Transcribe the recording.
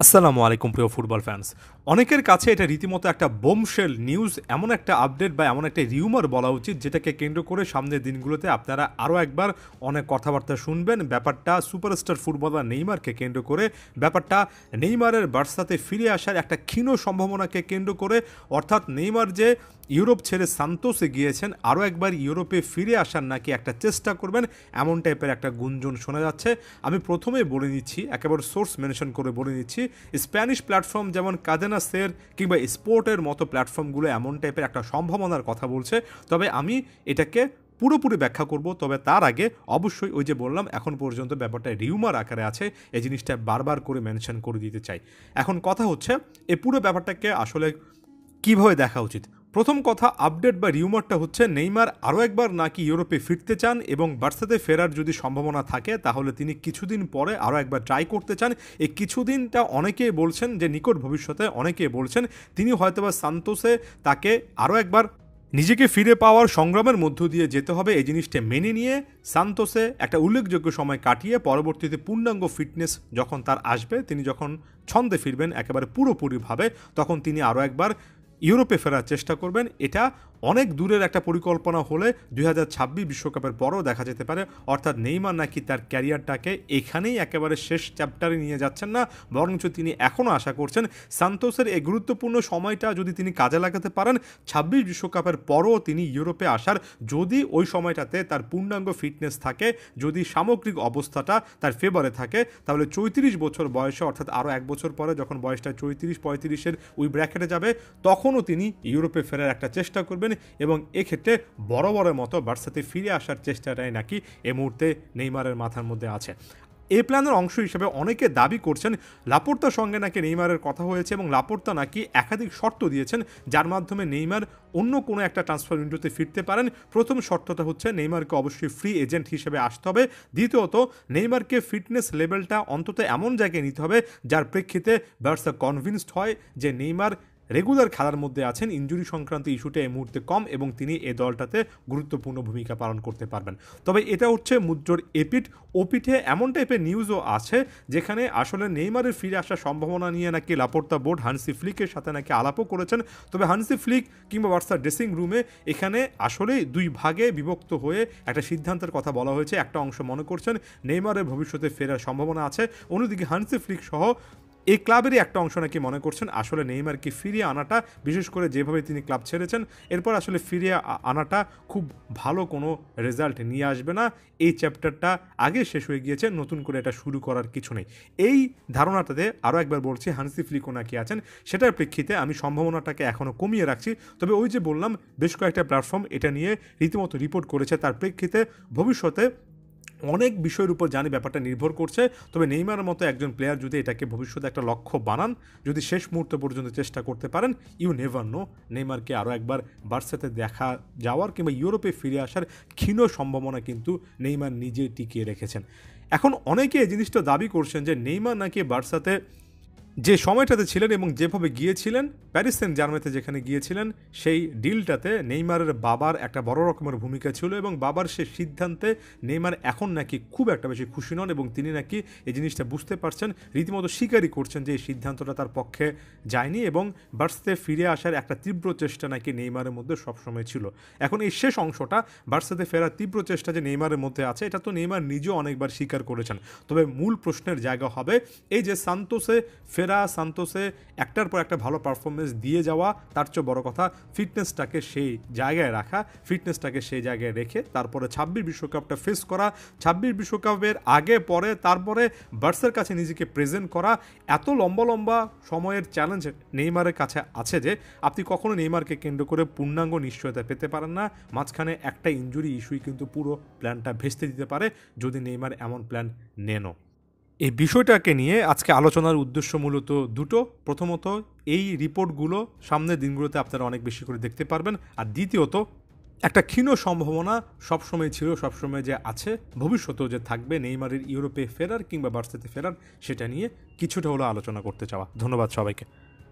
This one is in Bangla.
আসসালামু আলাইকুম প্রিয় ফুটবল ফ্যান্স। অনেকের কাছে এটা রীতিমতো একটা বোমশেল নিউজ, এমন একটা আপডেট বা এমন একটা রিউমার বলা উচিত যেটাকে কেন্দ্র করে সামনের দিনগুলোতে আপনারা আরও একবার অনেক কথাবার্তা শুনবেন। ব্যাপারটা সুপারস্টার ফুটবলার নেইমারকে কেন্দ্র করে, ব্যাপারটা নেইমারের বার্সাতে ফিরে আসার একটা ক্ষীণ সম্ভাবনাকে কেন্দ্র করে, অর্থাৎ নেইমার যে ইউরোপ ছেড়ে সান্তোসে গিয়েছেন, আরও একবার ইউরোপে ফিরে আসার নাকি একটা চেষ্টা করবেন, এমন টাইপের একটা গুঞ্জন শোনা যাচ্ছে। আমি প্রথমেই বলে নিচ্ছি, একেবারে সোর্স মেনশন করে বলে নিচ্ছি, স্প্যানিশ প্ল্যাটফর্ম যেমন কাদেনা সের কিংবা স্পোর্টের মতো প্ল্যাটফর্মগুলো এমন টাইপের একটা সম্ভাবনার কথা বলছে। তবে আমি এটাকে পুরোপুরি ব্যাখ্যা করব, তবে তার আগে অবশ্যই ওই যে বললাম এখন পর্যন্ত ব্যাপারটা রিউমার আকারে আছে, এই জিনিসটা বারবার করে মেনশন করে দিতে চাই। এখন কথা হচ্ছে এই পুরো ব্যাপারটাকে আসলে কীভাবে দেখা উচিত। প্রথম কথা, আপডেট বা রিউমারটা হচ্ছে নেইমার আরও একবার নাকি ইউরোপে ফিরতে চান এবং বার্সাতে ফেরার যদি সম্ভাবনা থাকে তাহলে তিনি কিছুদিন পরে আরও একবার ট্রাই করতে চান। এই কিছুদিনটা অনেকেই বলছেন যে নিকট ভবিষ্যতে, অনেকেই বলছেন তিনি হয়তোবা সান্তোসে তাকে আরও একবার নিজেকে ফিরে পাওয়ার সংগ্রামের মধ্য দিয়ে যেতে হবে। এই জিনিসটা মেনে নিয়ে সান্তোসে একটা উল্লেখযোগ্য সময় কাটিয়ে পরবর্তীতে পূর্ণাঙ্গ ফিটনেস যখন তার আসবে, তিনি যখন ছন্দে ফিরবেন একেবারে পুরোপুরিভাবে, তখন তিনি আরও একবার ইউরোপে ফেরার চেষ্টা করবেন। এটা অনেক দূরের একটা পরিকল্পনা হলে 2026 বিশ্বকাপের পরও দেখা যেতে পারে। অর্থাৎ নেইমার নাকি তার ক্যারিয়ারটাকে এখানেই একেবারে শেষ চ্যাপ্টারে নিয়ে যাচ্ছেন না, বরঞ্চ তিনি এখনও আশা করছেন সান্তোসের এই গুরুত্বপূর্ণ সময়টা যদি তিনি কাজে লাগাতে পারেন, 26 বিশ্বকাপের পরও তিনি ইউরোপে আসার, যদি ওই সময়টাতে তার পূর্ণাঙ্গ ফিটনেস থাকে, যদি সামগ্রিক অবস্থাটা তার ফেভারে থাকে, তাহলে 34 বছর বয়সে, অর্থাৎ আরও এক বছর পরে যখন বয়সটা 34-35-এর ওই ব্র্যাকেটে যাবে, তখনও তিনি ইউরোপে ফেরার একটা চেষ্টা করবেন এবং এক্ষেত্রে বড় মতো বার্সাতে ফিরে আসার চেষ্টাটাই নাকি এই মুহূর্তে নেইমারের মাথার মধ্যে আছে। এই প্ল্যানের অংশ হিসেবে অনেকে দাবি করছেন লাপোর্তার সঙ্গে নাকি নেইমারের কথা হয়েছে এবং লাপোর্তা নাকি একাধিক শর্ত দিয়েছেন যার মাধ্যমে নেইমার অন্য কোনো একটা ট্রান্সফার উইন্ডোতে ফিরতে পারেন। প্রথম শর্তটা হচ্ছে নেইমারকে অবশ্যই ফ্রি এজেন্ট হিসেবে আসতে হবে। দ্বিতীয়ত, নেইমারকে ফিটনেস লেভেলটা অন্তত এমন জায়গায় নিতে হবে যার প্রেক্ষিতে বার্সা কনভিন্সড হয় যে নেইমার রেগুলার খেলার মধ্যে আছেন, ইনজুরি সংক্রান্ত ইস্যুটা এই মুহূর্তে কম এবং তিনি এ দলটাতে গুরুত্বপূর্ণ ভূমিকা পালন করতে পারবেন। তবে এটা হচ্ছে মুদ্রার এপিঠ ওপিঠে এমন টাইপের নিউজও আছে যেখানে আসলে নেইমারের ফিরে আসার সম্ভাবনা নিয়ে নাকি লাপোর্তা বোর্ড হানসি ফ্লিকের সাথে নাকি আলাপও করেছেন। তবে হানসি ফ্লিক কিংবা বার্সার ড্রেসিং রুমে এখানে আসলে দুই ভাগে বিভক্ত হয়ে একটা সিদ্ধান্তের কথা বলা হয়েছে। একটা অংশ মনে করছেন নেইমারের ভবিষ্যতে ফেরার সম্ভাবনা আছে, অন্যদিকে হানসি ফ্লিক সহ এই ক্লাবেরই একটা অংশ নাকি মনে করছেন আসলে নেইমারকে ফিরিয়ে আনাটা, বিশেষ করে যেভাবে তিনি ক্লাব ছেড়েছেন এরপর আসলে ফিরিয়ে আনাটা খুব ভালো কোনো রেজাল্ট নিয়ে আসবে না। এই চ্যাপ্টারটা আগে শেষ হয়ে গিয়েছে, নতুন করে এটা শুরু করার কিছু নেই। এই ধারণাটাতে আরও একবার বলছি হানসি ফ্লিকও নাকি আছেন, সেটার প্রেক্ষিতে আমি সম্ভাবনাটাকে এখনও কমিয়ে রাখছি। তবে ওই যে বললাম বেশ কয়েকটা প্ল্যাটফর্ম এটা নিয়ে রীতিমতো রিপোর্ট করেছে, তার প্রেক্ষিতে ভবিষ্যতে অনেক বিষয়ের উপর জানি ব্যাপারটা নির্ভর করছে। তবে নেইমারের মতো একজন প্লেয়ার যদি এটাকে ভবিষ্যতে একটা লক্ষ্য বানান, যদি শেষ মুহূর্ত পর্যন্ত চেষ্টা করতে পারেন, ইউ নেভার নো, নেইমারকে আরও একবার বার্সাতে দেখা যাওয়ার কিংবা ইউরোপে ফিরে আসার ক্ষীণ সম্ভাবনা কিন্তু নেইমার নিজেই টিকিয়ে রেখেছেন। এখন অনেকে এই জিনিসটা দাবি করছেন যে নেইমার নাকি বার্সাতে যে সময়টাতে ছিলেন এবং যেভাবে গিয়েছিলেন প্যারিস সেন্ট জার্মেতে যেখানে গিয়েছিলেন, সেই ডিলটাতে নেইমারের বাবার একটা বড় রকমের ভূমিকা ছিল এবং বাবার সে সিদ্ধান্তে নেইমার এখন নাকি খুব একটা বেশি খুশি নন এবং তিনি নাকি এই জিনিসটা বুঝতে পারছেন, রীতিমতো স্বীকারই করছেন যে এই সিদ্ধান্তটা তার পক্ষে যায়নি এবং বার্সাতে ফিরে আসার একটা তীব্র চেষ্টা নাকি নেইমারের মধ্যে সবসময় ছিল। এখন এই শেষ অংশটা বার্সাতে ফেরার তীব্র চেষ্টা যে নেইমারের মধ্যে আছে, এটা তো নেইমার নিজেও অনেকবার স্বীকার করেছেন। তবে মূল প্রশ্নের জায়গা হবে এই যে সান্তোসে সান্তোসে একটার পর একটা ভালো পারফরমেন্স দিয়ে যাওয়া, তার চেয়ে বড় কথা ফিটনেসটাকে সেই জায়গায় রাখা, ফিটনেসটাকে সেই জায়গায় রেখে তারপরে 26 বিশ্বকাপটা ফেস করা, 26 বিশ্বকাপের আগে পরে তারপরে বার্সার কাছে নিজেকে প্রেজেন্ট করা। এত লম্বা সময়ের চ্যালেঞ্জ নেইমারের কাছে আছে যে আপনি কখনো নেইমারকে কেন্দ্র করে পূর্ণাঙ্গ নিশ্চয়তা পেতে পারেন না। মাঝখানে একটা ইনজুরি ইস্যুই কিন্তু পুরো প্ল্যানটা ভেস্তে দিতে পারে যদি নেইমার এমন প্ল্যান নেনও। এই বিষয়টাকে নিয়ে আজকে আলোচনার উদ্দেশ্য মূলত দুটো। প্রথমত, এই রিপোর্টগুলো সামনের দিনগুলোতে আপনারা অনেক বেশি করে দেখতে পারবেন, আর দ্বিতীয়ত একটা ক্ষীণ সম্ভাবনা সবসময় ছিল, সবসময় যে আছে, ভবিষ্যতেও যে থাকবে নেইমারের ইউরোপে ফেরার কিংবা বার্সাতে ফেরার, সেটা নিয়ে কিছুটা হলো আলোচনা করতে চাওয়া। ধন্যবাদ সবাইকে।